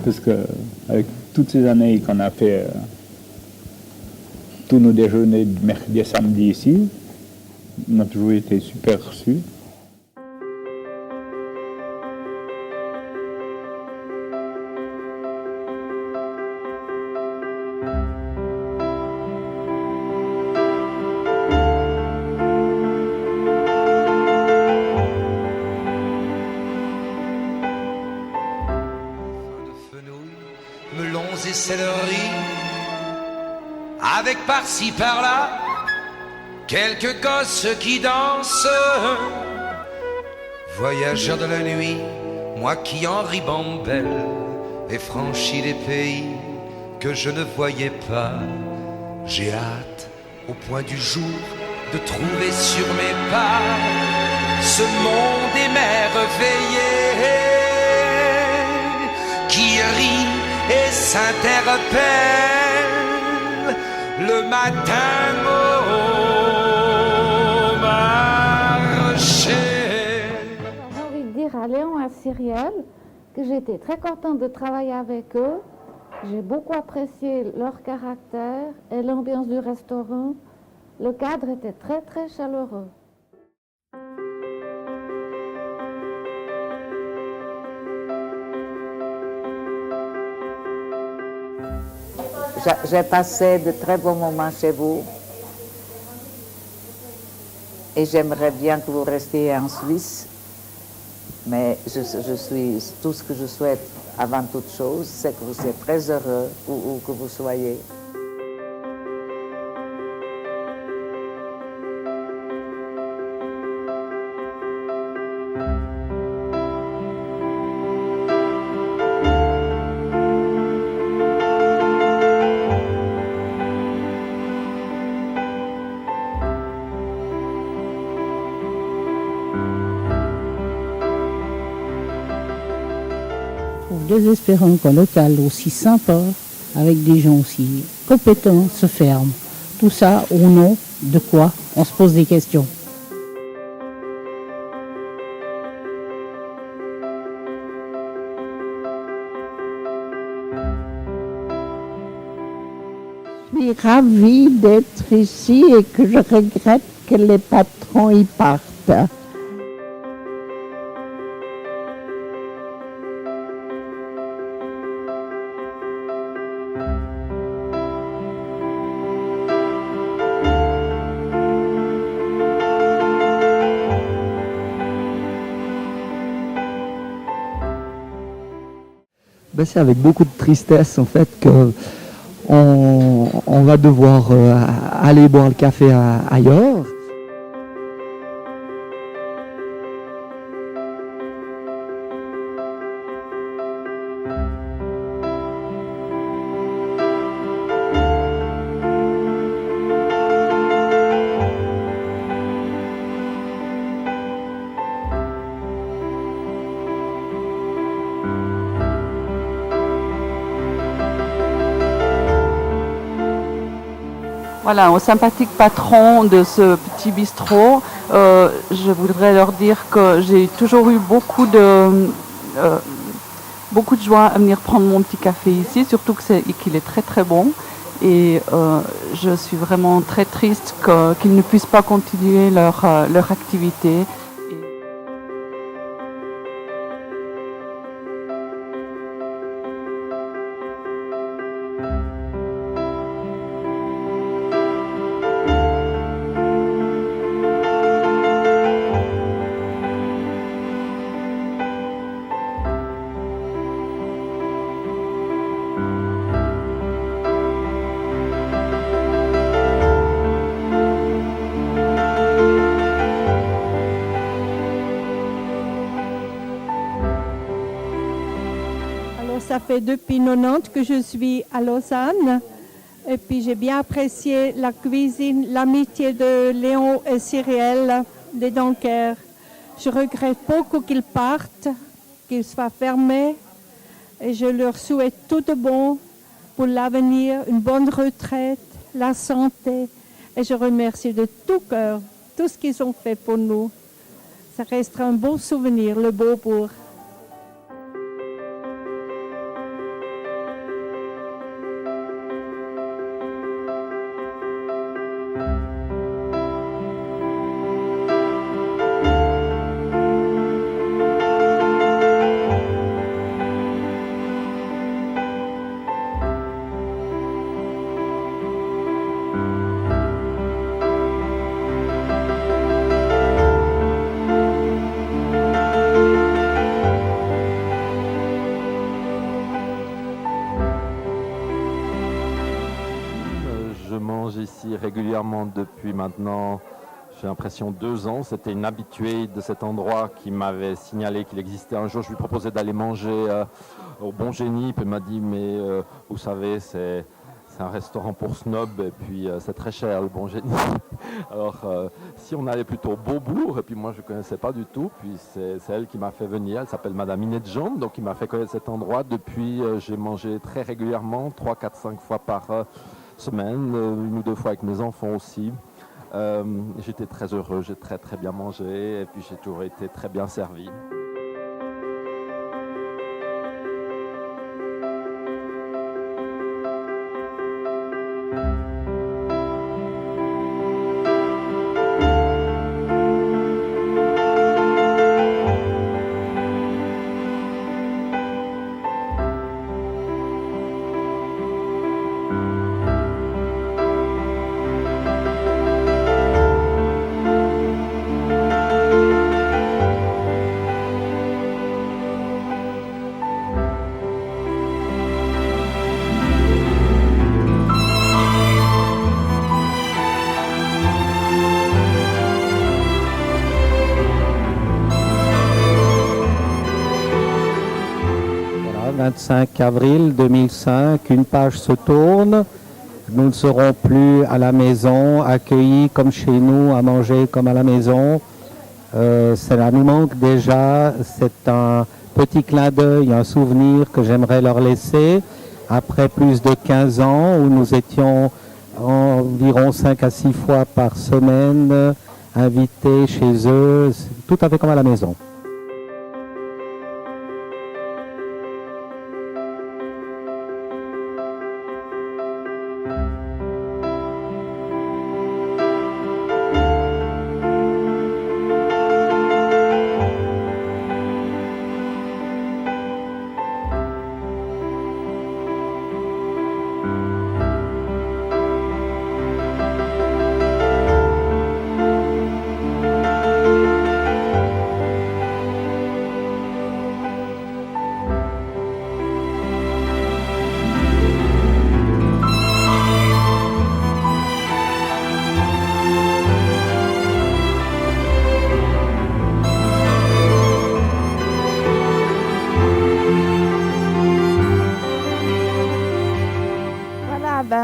parce que avec toutes ces années qu'on a fait tous nos déjeuners de mercredi et samedi ici, on a toujours été super reçus. Melons et céleri, avec par-ci par-là quelques gosses qui dansent. Voyageur de la nuit, moi qui en ribambelle ai franchi les pays que je ne voyais pas. J'ai hâte au point du jour de trouver sur mes pas ce monde émerveillé qui rit et s'interpelle le matin au marché. J'ai envie de dire à Léon Assyriel que j'étais très contente de travailler avec eux. J'ai beaucoup apprécié leur caractère et l'ambiance du restaurant. Le cadre était très très chaleureux. J'ai passé de très bons moments chez vous et j'aimerais bien que vous restiez en Suisse, mais tout ce que je souhaite avant toute chose, c'est que vous soyez très heureux où que vous soyez. Désespérant qu'un local aussi sympa, avec des gens aussi compétents, se ferme. Tout ça au nom de quoi? On se pose des questions. Je suis ravie d'être ici et que je regrette que les patrons y partent. C'est avec beaucoup de tristesse en fait que on va devoir aller boire le café ailleurs. Voilà, aux sympathiques patrons de ce petit bistrot, je voudrais leur dire que j'ai toujours eu beaucoup de joie à venir prendre mon petit café ici, surtout qu'il est très très bon. Et je suis vraiment très triste qu'ils ne puissent pas continuer leur activité. Ça fait depuis 90 que je suis à Lausanne et puis j'ai bien apprécié la cuisine, l'amitié de Léon et Cyrielle des Donckers. Je regrette beaucoup qu'ils partent, qu'ils soient fermés et je leur souhaite tout de bon pour l'avenir, une bonne retraite, la santé et je remercie de tout cœur tout ce qu'ils ont fait pour nous. Ça restera un bon souvenir, le Beaubourg. je mange ici régulièrement depuis maintenant, j'ai l'impression 2 ans. C'était une habituée de cet endroit qui m'avait signalé qu'il existait un jour. Je lui proposais d'aller manger au Bon Génie, puis il m'a dit mais vous savez c'est un restaurant pour snob et puis c'est très cher le Bon Génie. Alors si on allait plutôt au Beaubourg, et puis moi je ne connaissais pas du tout, puis c'est elle qui m'a fait venir, elle s'appelle Madame Inette Jaune, donc il m'a fait connaître cet endroit. Depuis j'ai mangé très régulièrement, 3, 4, 5 fois par semaine, 1 ou 2 fois avec mes enfants aussi. J'étais très heureux, j'ai très très bien mangé et puis j'ai toujours été très bien servi. Le 25 avril 2005, une page se tourne. Nous ne serons plus à la maison, accueillis comme chez nous, à manger comme à la maison. Cela nous manque déjà. C'est un petit clin d'œil, un souvenir que j'aimerais leur laisser. Après plus de 15 ans où nous étions environ 5 à 6 fois par semaine invités chez eux, tout à fait comme à la maison.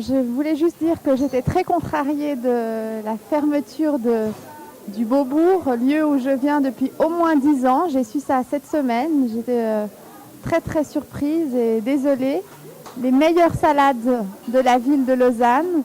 Je voulais juste dire que j'étais très contrariée de la fermeture du Beaubourg, lieu où je viens depuis au moins 10 ans. J'ai su ça cette semaine. J'étais très très surprise et désolée. Les meilleures salades de la ville de Lausanne.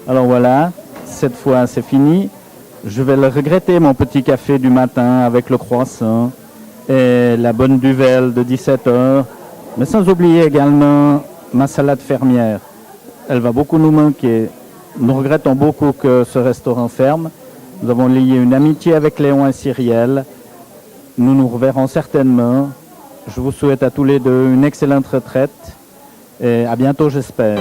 Alors voilà, cette fois c'est fini. Je vais le regretter, mon petit café du matin avec le croissant et la bonne duvel de 17h. Mais sans oublier également ma salade fermière. Elle va beaucoup nous manquer. Nous regrettons beaucoup que ce restaurant ferme. Nous avons lié une amitié avec Léon et Cyrielle. Nous nous reverrons certainement. Je vous souhaite à tous les deux une excellente retraite et à bientôt, j'espère.